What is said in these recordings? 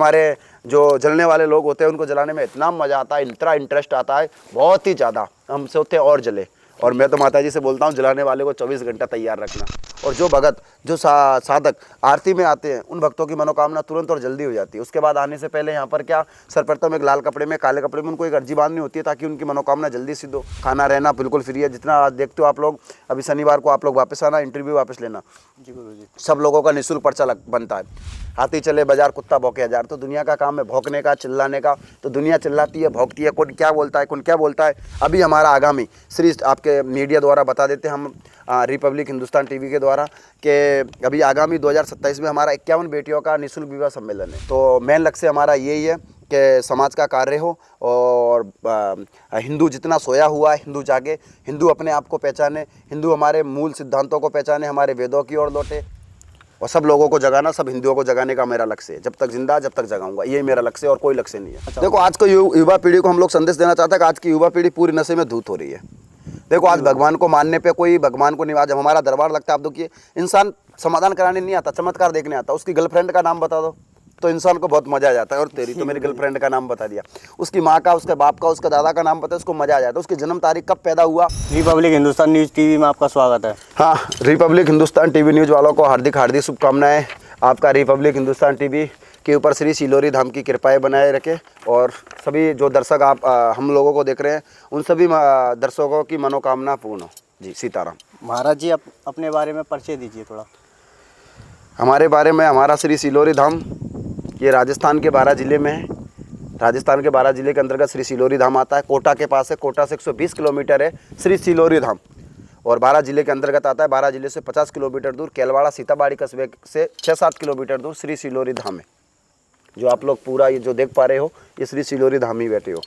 हमारे जो जलने वाले लोग होते हैं उनको जलाने में इतना मज़ा आता है, इतना इंटरेस्ट आता है, बहुत ही ज़्यादा। हम सोचते हैं और जले। और मैं तो माता जी से बोलता हूँ जलाने वाले को 24 घंटा तैयार रखना। और जो भगत, जो साधक आरती में आते हैं, उन भक्तों की मनोकामना तुरंत और जल्दी हो जाती है। उसके बाद आने से पहले यहाँ पर क्या, सर्वप्रथम एक लाल कपड़े में, काले कपड़े में उनको एक अर्जी बांधनी होती है ताकि उनकी मनोकामना जल्दी सिद्ध हो। खाना रहना बिल्कुल फ्री है, जितना आज देखते हो आप लोग। अभी शनिवार को आप लोग वापस आना, इंटरव्यू वापस लेना जी गुरुजी। सब लोगों का निःशुल्क पर्चा बनता है। हाथी चले बाजार, कुत्ता भौंके हजार। तो दुनिया का काम है भौंकने का, चिल्लाने का। तो दुनिया चिल्लाती है, भौंकती है, कौन क्या बोलता है, कौन क्या बोलता है। अभी हमारा आगामी श्री आपके मीडिया द्वारा बता देते हैं हम, रिपब्लिक हिंदुस्तान टीवी के द्वारा, कि अभी आगामी 2027 में हमारा 51 बेटियों का निःशुल्क विवाह सम्मेलन है। तो मेन लक्ष्य हमारा यही है कि समाज का कार्य हो और हिंदू जितना सोया हुआ है हिंदू जागे, हिंदू अपने आप को पहचाने, हिंदू हमारे मूल सिद्धांतों को पहचाने, हमारे वेदों की ओर लौटे और सब लोगों को जगाना, सब हिंदुओं को जगाने का मेरा लक्ष्य है। जब तक जिंदा, जब तक जगाऊंगा, यही मेरा लक्ष्य है और कोई लक्ष्य नहीं है। अच्छा। देखो आज को युवा पीढ़ी को हम लोग संदेश देना चाहते हैं कि आज की युवा पीढ़ी पूरी नशे में धूत हो रही है। देखो आज भगवान को मानने पे कोई भगवान को नहीं, आज हमारा दरबार लगता है, आप देखिए इंसान समाधान कराने नहीं आता, चमत्कार देखने आता। उसकी गर्लफ्रेंड का नाम बता दो तो इंसान को बहुत मजा आ जाता है। और तेरी तो मेरी गर्लफ्रेंड का नाम बता दिया, उसकी माँ का, उसके बाप का, उसके दादा का नाम बता, उसको मजा आ जाता है। उसकी जन्म तारीख कब पैदा हुआ। रिपब्लिक हिंदुस्तान न्यूज़ टीवी में आपका स्वागत है। हाँ, रिपब्लिक हिंदुस्तान टीवी न्यूज़ वालों को हार्दिक हार्दिक शुभकामनाएं। आपका रिपब्लिक हिंदुस्तान टीवी के ऊपर श्री सिलोरी धाम की कृपाएं बनाए रखे और सभी जो दर्शक आप हम लोगों को देख रहे हैं उन सभी दर्शकों की मनोकामना पूर्ण हो। जी सीताराम। महाराज जी अपने बारे में परिचय दीजिए थोड़ा। हमारे बारे में, हमारा श्री सिलोरी धाम ये राजस्थान के 12 ज़िले में है। राजस्थान के 12 ज़िले के अंतर्गत श्री सिलोरी धाम आता है। कोटा के पास है, कोटा से 120 किलोमीटर है श्री सिलोरी धाम। और 12 ज़िले के अंतर्गत आता है। 12 ज़िले से 50 किलोमीटर दूर केलवाड़ा सीताबाड़ी कस्बे से 6-7 किलोमीटर दूर श्री सिलोरी धाम है। जो आप लोग पूरा ये जो देख पा रहे हो, ये श्री सिलोरी धाम ही बैठे हो।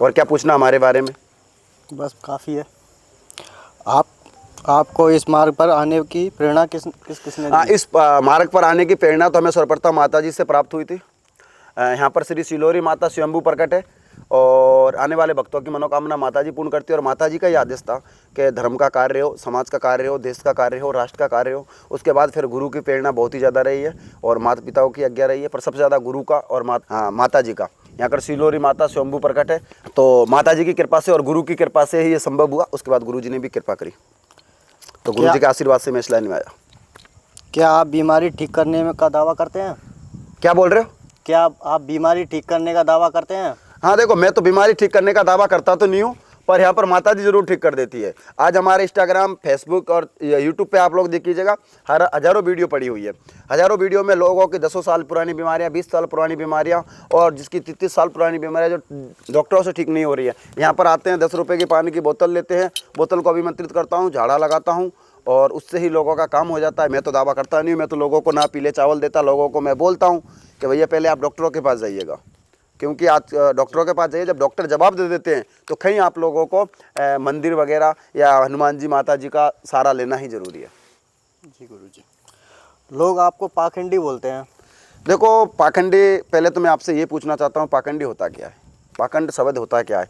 और क्या पूछना हमारे बारे में? बस काफ़ी है। आपको इस मार्ग पर आने की प्रेरणा किसने दी? इस मार्ग पर आने की प्रेरणा तो हमें सर्वप्रथम माता जी से प्राप्त हुई थी। यहाँ पर श्री सिलोरी माता स्वयंभू प्रकट है और आने वाले भक्तों की मनोकामना माता जी पूर्ण करती है। और माता जी का ये आदेश था कि धर्म का कार्य हो, समाज का कार्य हो, देश का कार्य हो, राष्ट्र का कार्य हो। उसके बाद फिर गुरु की प्रेरणा बहुत ही ज़्यादा रही है और माता पिताओं की आज्ञा रही है, पर सबसे ज़्यादा गुरु का और माता जी का। यहाँ पर सिलोरी माता स्वयंभू प्रकट है, तो माता जी की कृपा से और गुरु की कृपा से ही ये संभव हुआ। उसके बाद गुरु जी ने भी कृपा करी, तो गुरु जी के आशीर्वाद से मैं इस लाइन में आया। क्या आप बीमारी ठीक करने में का दावा करते हैं? क्या बोल रहे हो? क्या आप बीमारी ठीक करने का दावा करते हैं? हाँ देखो, मैं तो बीमारी ठीक करने का दावा करता तो नहीं हूँ, पर यहाँ पर माता जी जरूर ठीक कर देती है। आज हमारे इंस्टाग्राम, फेसबुक और यूट्यूब पे आप लोग देख लीजिएगा, हज़ारों वीडियो पड़ी हुई है। हज़ारों वीडियो में लोगों की 10 साल पुरानी बीमारियाँ, 20 साल पुरानी बीमारियाँ और जिसकी 33 साल पुरानी बीमारियाँ जो डॉक्टरों से ठीक नहीं हो रही है, यहाँ पर आते हैं, 10 रुपये की पानी की बोतल लेते हैं, बोतल को अभिमंत्रित करता हूँ, झाड़ा लगाता हूँ और उससे ही लोगों का काम हो जाता है। मैं तो दावा करता नहीं हूँ, मैं तो लोगों को ना पीले चावल देता। लोगों को मैं बोलता हूँ कि भैया पहले आप डॉक्टरों के पास जाइएगा, क्योंकि आज डॉक्टरों के पास जाइए, जब डॉक्टर जवाब दे देते हैं तो कहीं आप लोगों को मंदिर वगैरह या हनुमान जी, माता जी का सहारा लेना ही ज़रूरी है। जी गुरुजी। लोग आपको पाखंडी बोलते हैं। देखो पाखंडी, पहले तो मैं आपसे ये पूछना चाहता हूँ, पाखंडी होता क्या है? पाखंड शब्द होता क्या है?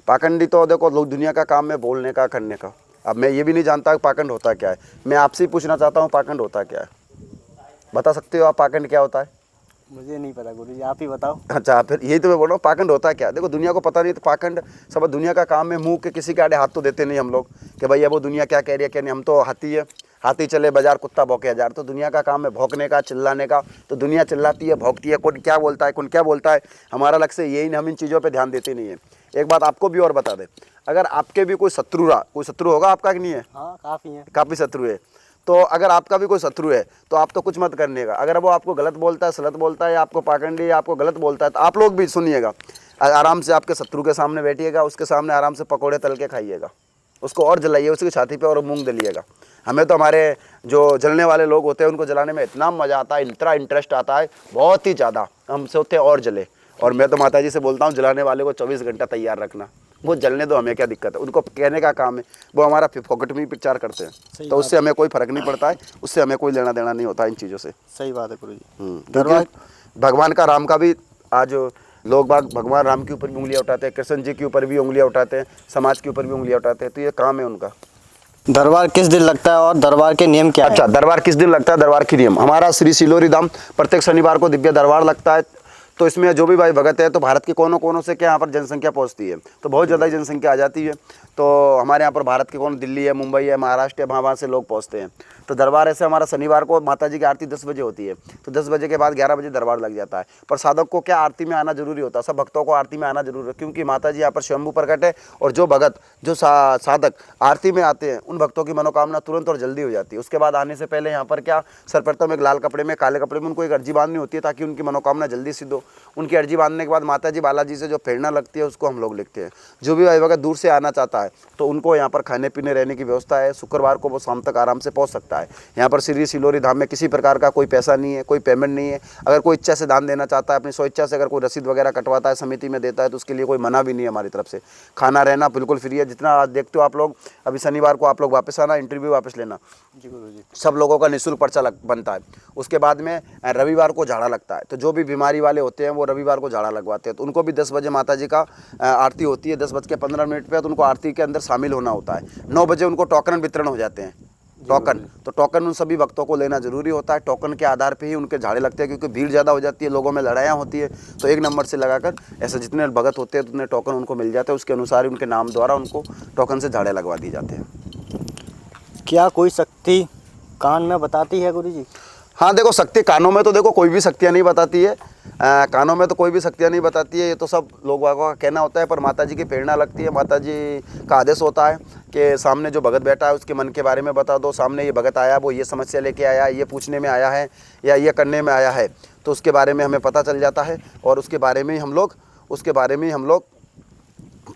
पाखंडी तो देखो लोग दुनिया का काम है बोलने का, करने का। अब मैं ये भी नहीं जानता कि पाखंड होता क्या है। मैं आपसे ही पूछना चाहता हूँ, पाखंड होता क्या है? बता सकते हो आप पाखंड क्या होता है? मुझे नहीं पता गुरुजी, आप ही बताओ। अच्छा, फिर यही तो मैं बोल रहा हूँ, पाखंड होता क्या है? देखो दुनिया को पता नहीं, तो पाखंड सब दुनिया का काम है। मुंह के किसी के आड़े हाथ तो देते नहीं हम लोग कि भैया वो दुनिया क्या कह रही है क्या नहीं। हम तो हाथी है, हाथी चले बाजार, कुत्ता भौंके हजार। तो दुनिया का काम है भौंकने का, चिल्लाने का। तो दुनिया चिल्लाती है, भौंकती है, कौन क्या बोलता है, कौन क्या बोलता है। हमारा लक्ष्य यही नहीं, हम इन चीज़ों पर ध्यान देते नहीं है। एक बात आपको भी और बता दें, अगर आपके भी कोई शत्रु रहा, कोई शत्रु होगा आपका कि नहीं है? हाँ काफ़ी है, काफ़ी शत्रु है। तो अगर आपका भी कोई शत्रु है तो आप तो कुछ मत करने का। अगर वो आपको गलत बोलता है, सलत बोलता है, या आपको पाखंडी या आपको गलत बोलता है, तो आप लोग भी सुनिएगा, आराम से आपके शत्रु के सामने बैठिएगा, उसके सामने आराम से पकौड़े तल के खाइएगा, उसको और जलाइए, उसकी छाती पे और मूंग दलिएगा। हमें तो हमारे जो जलने वाले लोग होते हैं उनको जलाने में इतना मज़ा आता है, इतना इंटरेस्ट आता है, बहुत ही ज़्यादा। हम सोचते हैं और जले। और मैं तो माता जी से बोलता हूँ जलाने वाले को 24 घंटा तैयार रखना। वो जलने दो, हमें क्या दिक्कत है? उनको कहने का काम है, वो हमारा फोकट में प्रचार करते हैं, तो उससे हमें कोई फर्क नहीं पड़ता है, उससे हमें कोई लेना देना नहीं होता इन चीज़ों से। सही बात है गुरुजी। दरबार भगवान का, राम का भी आज लोग बाग भगवान राम के ऊपर भी उंगलियां उठाते हैं, कृष्ण जी के ऊपर भी उंगलियां उठाते हैं, समाज के ऊपर भी उंगलियां उठाते हैं। तो ये काम है उनका। दरबार किस दिन लगता है और दरबार के नियम क्या अच्छा, दरबार किस दिन लगता है, दरबार की नियम। हमारा श्री सिलोरी धाम प्रत्येक शनिवार को दिव्य दरबार लगता है। तो इसमें जो भी भाई भगत है, तो भारत के कोनों कोनों से क्या यहाँ पर जनसंख्या पहुँचती है, तो बहुत ज़्यादा जनसंख्या आ जाती है। तो हमारे यहाँ पर भारत के कोन, दिल्ली है, मुंबई है, महाराष्ट्र है, वहाँ से लोग पहुँचते हैं। तो दरबार ऐसे हमारा शनिवार को माता जी की आरती 10 बजे होती है, तो 10 बजे के बाद 11 बजे दरबार लग जाता है। पर साधक को क्या आरती में आना जरूरी होता है, सब भक्तों को आरती में आना जरूरी है, क्योंकि माता जी यहाँ पर स्वयंभू प्रकट है। और जो भगत, जो साधक आरती में आते हैं, उन भक्तों की मनोकामना तुरंत और जल्दी हो जाती है। उसके बाद आने से पहले यहाँ पर क्या, सर्वप्रथम एक लाल कपड़े में, काले कपड़े में उनको एक अर्जी बांधनी होती है, ताकि उनकी मनोकामना जल्दी सिद्ध हो। उनकी अर्जी बांधने के बाद माता जी बालाजी से जो प्रेरणा लगती है, उसको हम लोग लिखते हैं। जो भी भाई भगत दूर से आना चाहता है, तो उनको यहाँ पर खाने पीने रहने की व्यवस्था है। शुक्रवार को वो शाम तक आराम से पहुँच सकता है। यहाँ पर श्री सिलोरी धाम में किसी प्रकार का कोई पैसा नहीं है, कोई पेमेंट नहीं है। अगर कोई इच्छा से दान देना चाहता है, अपनी स्व इच्छा से अगर कोई रसीद वगैरह कटवाता है, समिति में देता है, तो उसके लिए कोई मना भी नहीं है हमारी तरफ से। खाना रहना बिल्कुल फ्री है। जितना आज देखते हो आप लोग, अभी शनिवार को आप लोग वापस आना, इंटरव्यू वापस लेना, जी गुरुजी। सब लोगों का निःशुल्क पर्चा बनता है। उसके बाद में रविवार को झाड़ा लगता है, तो जो भी बीमारी वाले होते हैं वो रविवार को झाड़ा लगवाते हैं। तो उनको भी 10 बजे माता जी का आरती होती है, 10:15 पे, तो उनको आरती के अंदर शामिल होना होता है। 9 बजे उनको टोकन वितरण हो जाते हैं। टोकन, तो टोकन उन सभी भक्तों को लेना जरूरी होता है। टोकन के आधार पे ही उनके झाड़े लगते हैं, क्योंकि भीड़ ज़्यादा हो जाती है, लोगों में लड़ाइयाँ होती है। तो एक नंबर से लगाकर ऐसे जितने भगत होते हैं उतने टोकन उनको मिल जाते हैं। उसके अनुसार ही उनके नाम द्वारा उनको टोकन से झाड़े लगवा दिए जाते हैं। क्या कोई शक्ति कान में बताती है गुरुजी? हाँ, देखो, शक्ति कानों में तो देखो कोई भी शक्तियाँ नहीं बताती है। कानों में तो कोई भी शक्तियाँ नहीं बताती है, ये तो सब लोगों का कहना होता है। पर माता जी की प्रेरणा लगती है, माता जी का आदेश होता है कि सामने जो भगत बैठा है उसके मन के बारे में बता दो। सामने ये भगत आया, वो ये समस्या लेके आया, ये पूछने में आया है या ये करने में आया है, तो उसके बारे में हमें पता चल जाता है। और उसके बारे में ही हम लोग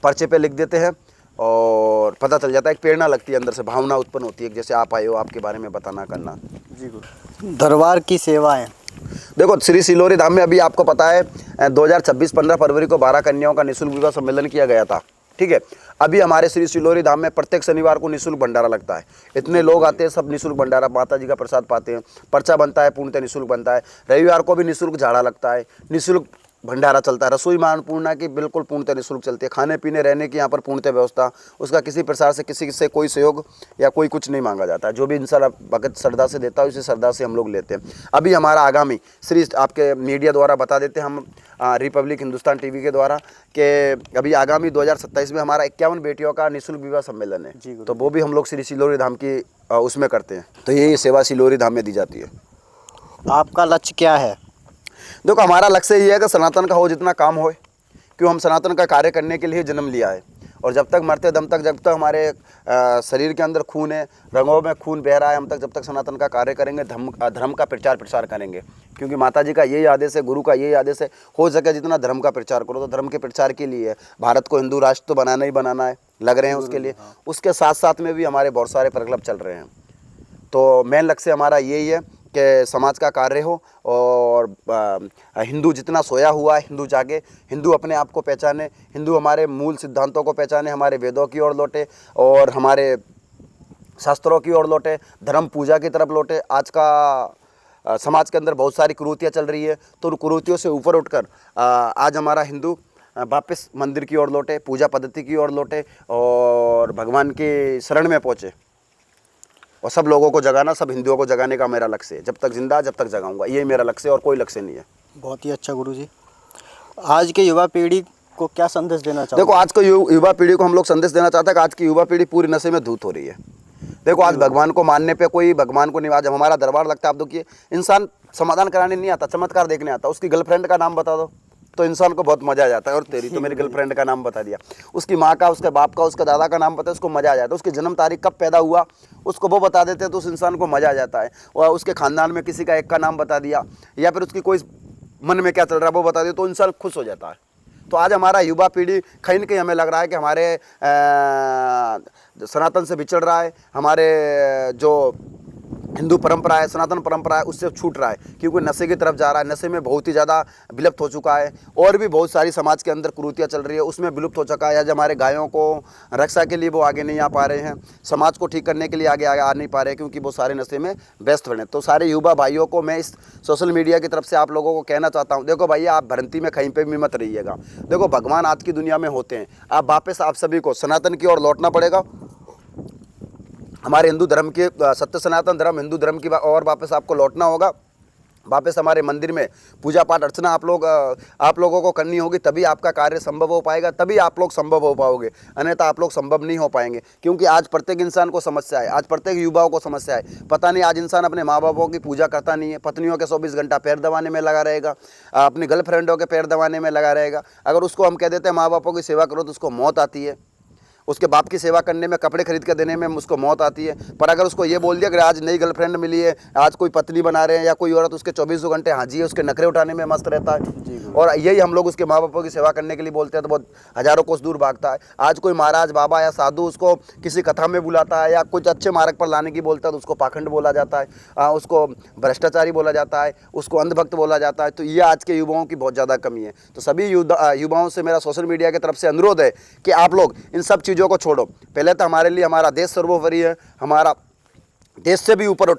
पर्चे पे लिख देते हैं और पता चल जाता है। एक प्रेरणा लगती है, अंदर से भावना उत्पन्न होती है, जैसे आप आए हो, आपके बारे में बताना करना। जी गुरु। दरबार की सेवाएं, देखो, श्री सिलोरी धाम में अभी आपको पता है 2026 15 फरवरी को 12 कन्याओं का निःशुल्क विवाह सम्मेलन किया गया था। ठीक है, अभी हमारे श्री सिलोरी धाम में प्रत्येक शनिवार को निःशुल्क भंडारा लगता है। इतने लोग आते हैं, सब निःशुल्क भंडारा, माता जी का प्रसाद पाते हैं। पर्चा बनता है, पूर्णतः निःशुल्क बनता है। रविवार को भी निःशुल्क झाड़ा लगता है, निःशुल्क भंडारा चलता है। रसोई मान पूर्णा की बिल्कुल पूर्णतः निःशुल्क चलती है। खाने पीने रहने की यहाँ पर पूर्णतः व्यवस्था, उसका किसी प्रकार से किसी से कोई सहयोग या कोई कुछ नहीं मांगा जाता है। जो भी इंसान भगत श्रद्धा से देता है, उसी श्रद्धा से हम लोग लेते हैं। अभी हमारा आगामी श्री आपके मीडिया द्वारा बता देते हैं हम, रिपब्लिक हिंदुस्तान टीवी के द्वारा, कि अभी आगामी 2027 में हमारा 51 बेटियों का निःशुल्क विवाह सम्मेलन है। तो वो भी हम लोग श्री सिलोरी धाम की उसमें करते हैं। तो ये सेवा सिलोरी धाम में दी जाती है। आपका लक्ष्य क्या है? देखो, हमारा लक्ष्य ये है कि सनातन का हो जितना काम हो, क्यों हम सनातन का कार्य करने के लिए जन्म लिया है। और जब तक मरते दम तक, जब तक हमारे शरीर के अंदर खून है, रंगों में खून बह रहा है, हम तक जब तक सनातन का कार्य करेंगे, धर्म का प्रचार प्रसार करेंगे। क्योंकि माता जी का यही आदेश है, गुरु का यही आदेश है, हो सके जितना धर्म का प्रचार करो। तो धर्म के प्रचार के लिए भारत को हिंदू राष्ट्र तो बनाना ही बनाना है, लग रहे हैं उसके लिए। उसके साथ साथ में भी हमारे बहुत सारे प्रकल्प चल रहे हैं। तो मेन लक्ष्य हमारा यही है कि समाज का कार्य हो और हिंदू जितना सोया हुआ है, हिंदू जागे, हिंदू अपने आप को पहचाने, हिंदू हमारे मूल सिद्धांतों को पहचाने, हमारे वेदों की ओर लौटे और हमारे शास्त्रों की ओर लौटे, धर्म पूजा की तरफ लौटे। आज का समाज के अंदर बहुत सारी कुरीतियाँ चल रही है, तो उन कुरीतियों से ऊपर उठकर आज हमारा हिंदू वापस मंदिर की ओर लौटे, पूजा पद्धति की ओर लौटे और भगवान की शरण में पहुँचे। और सब लोगों को जगाना, सब हिंदुओं को जगाने का मेरा लक्ष्य है। जब तक जिंदा, जब तक जगाऊंगा, ये मेरा लक्ष्य है और कोई लक्ष्य नहीं है। बहुत ही अच्छा गुरुजी। आज के युवा पीढ़ी को क्या संदेश देना चाहोगे? देखो, आज को युवा पीढ़ी को हम लोग संदेश देना चाहते हैं कि आज की युवा पीढ़ी पूरी नशे में धूत हो रही है। देखो, आज भगवान को मानने पे कोई भगवान को नहीं, आज हमारा दरबार लगता है, आप देखिए, इंसान समाधान कराने नहीं आता, चमत्कार देखने आता। उसकी गर्लफ्रेंड का नाम बता दो तो इंसान को बहुत मजा आ जाता है। और तेरी तो मेरी गर्लफ्रेंड का नाम बता दिया, उसकी माँ का, उसके बाप का, उसके दादा का नाम बता, उसको मजा आ जाता है। उसकी जन्म तारीख कब पैदा हुआ उसको वो बता देते हैं, तो उस इंसान को मजा आ जाता है। और उसके खानदान में किसी का एक का नाम बता दिया, या फिर उसकी कोई मन में क्या चल रहा है वो बता दिया, तो इंसान खुश हो जाता है। तो आज हमारा युवा पीढ़ी कहीं न कहीं हमें लग रहा है कि हमारे सनातन से बिछड़ रहा है, हमारे जो हिंदू परंपरा है, सनातन परंपरा है, उससे छूट रहा है, क्योंकि नशे की तरफ जा रहा है। नशे में बहुत ही ज़्यादा विलुप्त हो चुका है। और भी बहुत सारी समाज के अंदर कुरीतियाँ चल रही है, उसमें विलुप्त हो चुका है। आज हमारे गायों को रक्षा के लिए वो आगे नहीं आ पा रहे हैं, समाज को ठीक करने के लिए आगे आ नहीं पा रहे हैं, क्योंकि वो सारे नशे में व्यस्त बने। तो सारे युवा भाइयों को मैं इस सोशल मीडिया की तरफ से आप लोगों को कहना चाहता हूँ, देखो भैया, आप भ्रांति में कहीं पर भी मत रहिएगा। देखो, भगवान आज की दुनिया में होते हैं, आप वापस आप सभी को सनातन की ओर लौटना पड़ेगा। हमारे हिंदू धर्म के सत्य सनातन धर्म हिंदू धर्म की और वापस आपको लौटना होगा। वापस हमारे मंदिर में पूजा पाठ अर्चना आप लोगों को करनी होगी, तभी आपका कार्य संभव हो पाएगा, तभी आप लोग संभव हो पाओगे, अन्यथा आप लोग संभव नहीं हो पाएंगे। क्योंकि आज प्रत्येक इंसान को समस्या है, आज प्रत्येक युवाओं को समस्या है। पता नहीं आज इंसान अपने माँ बापों की पूजा करता नहीं है, पत्नियों के 24 घंटा पैर दबाने में लगा रहेगा, अपनी गर्लफ्रेंडों के पैर दबाने में लगा रहेगा। अगर उसको हम कह देते हैं माँ बापों की सेवा करो तो उसको मौत आती है, उसके बाप की सेवा करने में, कपड़े खरीद के देने में उसको मौत आती है। पर अगर उसको ये बोल दिया कि आज नई गर्लफ्रेंड मिली है, आज कोई पत्नी बना रहे हैं या कोई औरत उसके 24 घंटे हाजी है, उसके नखरे उठाने में मस्त रहता है, और यही हम लोग उसके माँ बापों की सेवा करने के लिए बोलते हैं तो बहुत हज़ारों कोस दूर भागता है। आज कोई महाराज बाबा या साधु उसको किसी कथा में बुलाता है या कुछ अच्छे मार्ग पर लाने की बोलता है तो उसको पाखंड बोला जाता है, उसको भ्रष्टाचारी बोला जाता है, उसको अंधभक्त बोला जाता है। तो ये आज के युवाओं की बहुत ज़्यादा कमी है। तो सभी युवाओं से मेरा सोशल मीडिया की तरफ से अनुरोध है कि आप लोग इन सब चीज़ों को छोड़ो। पहले तो हमारे लिए हमारा देश सर्वोपरि है, हमारा देश से भी ऊपर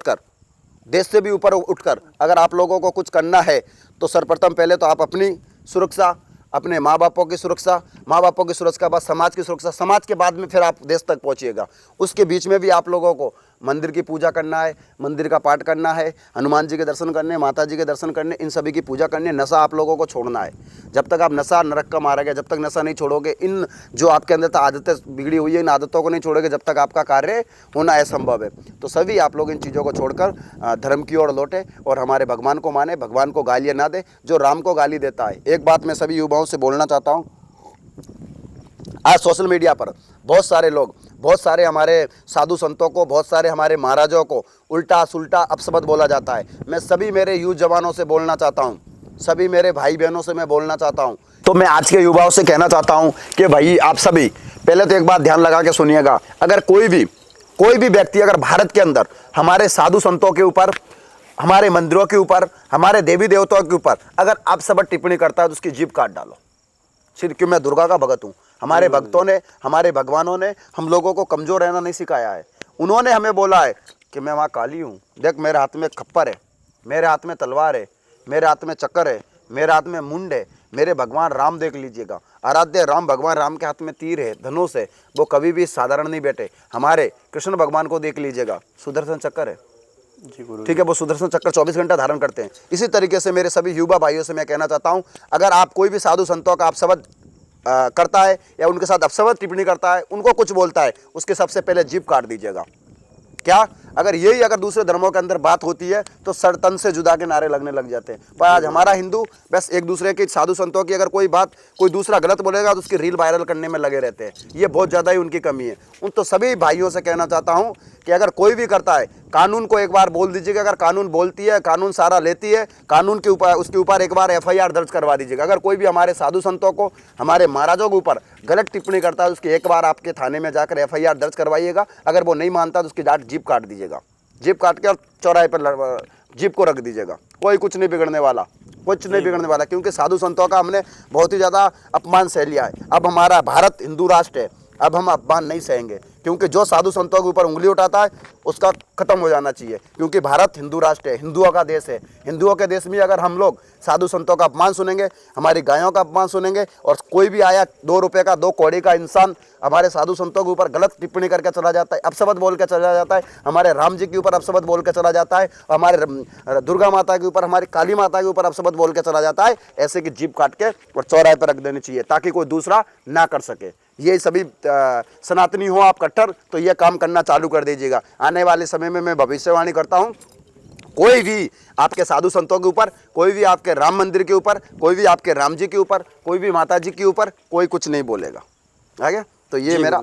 उठकर अगर आप लोगों को कुछ करना है तो सर्वप्रथम पहले तो आप अपनी सुरक्षा, अपने माँ बापों की सुरक्षा, माँ बापों की सुरक्षा के बाद समाज की सुरक्षा, समाज के बाद में फिर आप देश तक पहुँचिएगा। उसके बीच में भी आप लोगों को मंदिर की पूजा करना है, मंदिर का पाठ करना है, हनुमान जी के दर्शन करने, माता जी के दर्शन करने, इन सभी की पूजा करनी है। नशा आप लोगों को छोड़ना है। जब तक आप नशा नरक का मारा गया, जब तक नशा नहीं छोड़ोगे, इन जो आपके अंदर आदतें बिगड़ी हुई है इन आदतों को नहीं छोड़ोगे, जब तक आपका कार्य होना असंभव है। तो सभी आप लोग इन चीज़ों को छोड़कर धर्म की ओर लौटे और हमारे भगवान को माने, भगवान को गालियाँ ना दे जो राम को गाली देता है। एक बात मैं सभी युवाओं से बोलना चाहता हूँ, आज सोशल मीडिया पर बहुत सारे लोग, बहुत सारे हमारे साधु संतों को, बहुत सारे हमारे महाराजों को उल्टा सुल्टा अपशब्द बोला जाता है। मैं सभी मेरे यूथ जवानों से बोलना चाहता हूँ, सभी मेरे भाई बहनों से मैं बोलना चाहता हूँ, तो मैं आज के युवाओं से कहना चाहता हूँ कि भाई आप सभी पहले तो एक बात ध्यान लगा के सुनिएगा। अगर कोई भी व्यक्ति अगर भारत के अंदर हमारे साधु संतों के ऊपर, हमारे मंदिरों के ऊपर, हमारे देवी देवताओं के ऊपर अगर अपशब्द टिप्पणी करता है तो उसकी जीभ काट डालो। सिर्फ क्यों मैं दुर्गा का भगत हूँ। हमारे भक्तों ने, हमारे भगवानों ने हम लोगों को कमज़ोर रहना नहीं सिखाया है। उन्होंने हमें बोला है कि मैं माँ काली हूँ, देख मेरे हाथ में खप्पर है, मेरे हाथ में तलवार है, मेरे हाथ में चक्कर है, मेरे हाथ में मुंड है। मेरे भगवान राम देख लीजिएगा, आराध्य राम, भगवान राम के हाथ में तीर है, धनुष है, वो कभी भी साधारण नहीं बैठे। हमारे कृष्ण भगवान को देख लीजिएगा, सुदर्शन चक्कर है, ठीक है, वो सुदर्शन चक्कर 24 घंटा धारण करते हैं। इसी तरीके से मेरे सभी युवा भाइयों से मैं कहना चाहता हूं, अगर आप कोई भी साधु संतों का अपशब्द करता है या उनके साथ अपशब्द टिप्पणी करता है, उनको कुछ बोलता है, उसके सबसे पहले जीभ काट दीजिएगा। क्या अगर यही अगर दूसरे धर्मों के अंदर बात होती है तो सर तन से जुदा के नारे लगने लग जाते हैं। पर आज हमारा हिंदू बस एक दूसरे के साधु संतों की अगर कोई बात कोई दूसरा गलत बोलेगा तो उसकी रील वायरल करने में लगे रहते हैं। ये बहुत ज़्यादा ही उनकी कमी है। उन तो सभी भाइयों से कहना चाहता हूँ कि अगर कोई भी करता है, कानून को एक बार बोल दीजिएगा। अगर कानून बोलती है, कानून सारा लेती है, कानून के ऊपर उसके ऊपर एक बार FIR दर्ज करवा दीजिएगा। अगर कोई भी हमारे साधु संतों को, हमारे महाराजों के ऊपर गलत टिप्पणी करता है उसकी एक बार आपके थाने में जाकर FIR दर्ज करवाइएगा। अगर वो नहीं मानता तो उसकी डांट जीभ काट दीजिएगा, जीभ काट के और चौराहे पर जीभ को रख दीजिएगा। कोई कुछ नहीं बिगड़ने वाला, कुछ नहीं बिगड़ने वाला, क्योंकि साधु संतों का हमने बहुत ही ज़्यादा अपमान सह लिया है। अब हमारा भारत हिंदू राष्ट्र है, अब हम अपमान नहीं सहेंगे, क्योंकि जो साधु संतों के ऊपर उंगली उठाता है उसका खत्म हो जाना चाहिए। क्योंकि भारत हिंदू राष्ट्र है, हिंदुओं का देश है। हिंदुओं के देश में अगर हम लोग साधु संतों का अपमान सुनेंगे, हमारी गायों का अपमान सुनेंगे, और कोई भी आया 2 रुपये का 2 कौड़ी का इंसान हमारे साधु संतों के ऊपर गलत टिप्पणी करके चला जाता है, अपशब्द बोल के चला जाता है, हमारे राम जी के ऊपर अपशब्द बोल के चला जाता है, हमारे दुर्गा माता के ऊपर, हमारी काली माता के ऊपर अपशब्द बोल के चला जाता है, ऐसे की जीभ काट के और चौराहे पर रख देनी चाहिए ताकि कोई दूसरा ना कर सके। ये सभी सनातनी हो आप कट्टर तो ये काम करना चालू कर दीजिएगा। आने वाले समय में मैं भविष्यवाणी करता हूँ, कोई भी आपके साधु संतों के ऊपर, कोई भी आपके राम मंदिर के ऊपर, कोई भी आपके राम जी के ऊपर, कोई भी माता जी के ऊपर कोई कुछ नहीं बोलेगा। आगे तो ये मेरा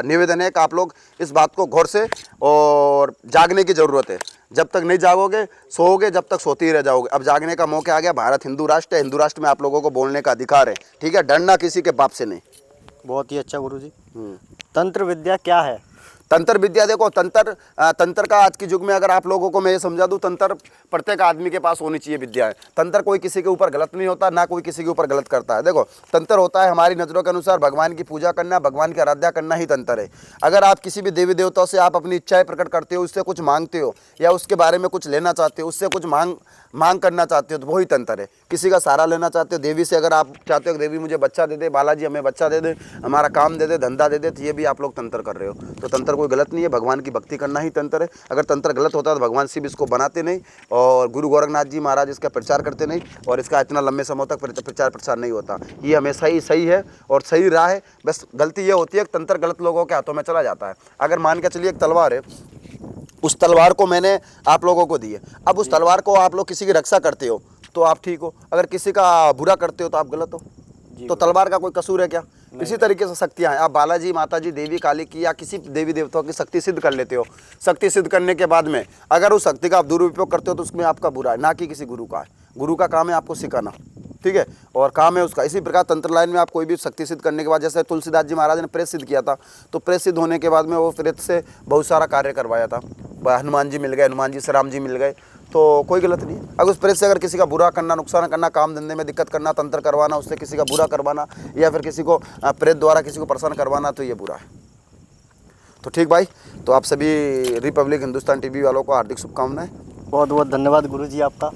निवेदन है कि आप लोग इस बात को गौर से, और जागने की ज़रूरत है। जब तक नहीं जागोगे, सोओगे, जब तक सोते ही रह जाओगे। अब जागने का मौका आ गया। भारत हिंदू राष्ट्र है, हिंदू राष्ट्र में आप लोगों को बोलने का अधिकार है, ठीक है, डरना किसी के बाप से नहीं। बहुत ही अच्छा गुरुजी। तंत्र विद्या क्या है? तंत्र विद्या देखो, तंत्र का आज के युग में अगर आप लोगों को मैं ये समझा दूं, तंत्र प्रत्येक आदमी के पास होनी चाहिए विद्या है। तंत्र कोई किसी के ऊपर गलत नहीं होता, ना कोई किसी के ऊपर गलत करता है। देखो तंत्र होता है हमारी नज़रों के अनुसार भगवान की पूजा करना, भगवान की आराधना करना ही तंत्र है। अगर आप किसी भी देवी देवताओं से आप अपनी इच्छाएं प्रकट करते हो, उससे कुछ मांगते हो या उसके बारे में कुछ लेना चाहते हो, उससे कुछ मांग करना चाहते हो तो वही तंत्र है। किसी का सहारा लेना चाहते हो, देवी से अगर आप चाहते हो कि देवी मुझे बच्चा दे दे, बालाजी हमें बच्चा दे दे, हमारा काम दे दे, धंधा दे दे, तो ये भी आप लोग तंत्र कर रहे हो। तो तंत्र कोई गलत नहीं है, भगवान की भक्ति करना ही तंत्र है। अगर तंत्र गलत होता तो भगवान शिव इसको बनाते नहीं और गुरु गोरखनाथ जी महाराज इसका प्रचार करते नहीं और इसका इतना लंबे समय तक प्रचार प्रसार नहीं होता। ये हमेशा ही सही है और सही राह है। बस गलती ये होती है कि तंत्र गलत लोगों के हाथों में चला जाता है। अगर मान के चलिए एक तलवार है, उस तलवार को मैंने आप लोगों को दी है, अब उस तलवार को आप लोग किसी की रक्षा करते हो तो आप ठीक हो, अगर किसी का बुरा करते हो तो आप गलत हो। तो तलवार का कोई कसूर है क्या? इसी तरीके से शक्तियाँ हैं। आप बालाजी, माताजी, देवी, काली की या किसी देवी देवताओं की शक्ति सिद्ध कर लेते हो। शक्ति सिद्ध करने के बाद में अगर उस शक्ति का आप दुरुपयोग करते हो तो उसमें आपका बुरा है, ना कि किसी गुरु का है। गुरु का काम है आपको सिखाना, ठीक है, और काम है उसका। इसी प्रकार तंत्र लाइन में आप कोई भी शक्ति सिद्ध करने के बाद, जैसे तुलसीदास जी महाराज ने प्रेत सिद्ध किया था, तो प्रेत सिद्ध होने के बाद में वो प्रेत से बहुत सारा कार्य करवाया था। हनुमान जी मिल गए, हनुमान जी से राम जी मिल गए, तो कोई गलत नहीं है। अगर उस प्रेत से अगर किसी का बुरा करना, नुकसान करना, काम धंधे में दिक्कत करना, तंत्र करवाना, उससे किसी का बुरा करवाना या फिर किसी को प्रेत द्वारा किसी को परेशान करवाना, तो ये बुरा है। तो ठीक भाई, तो आप सभी रिपब्लिक हिंदुस्तान टीवी वालों को हार्दिक शुभकामनाएं। बहुत बहुत धन्यवाद गुरुजी आपका।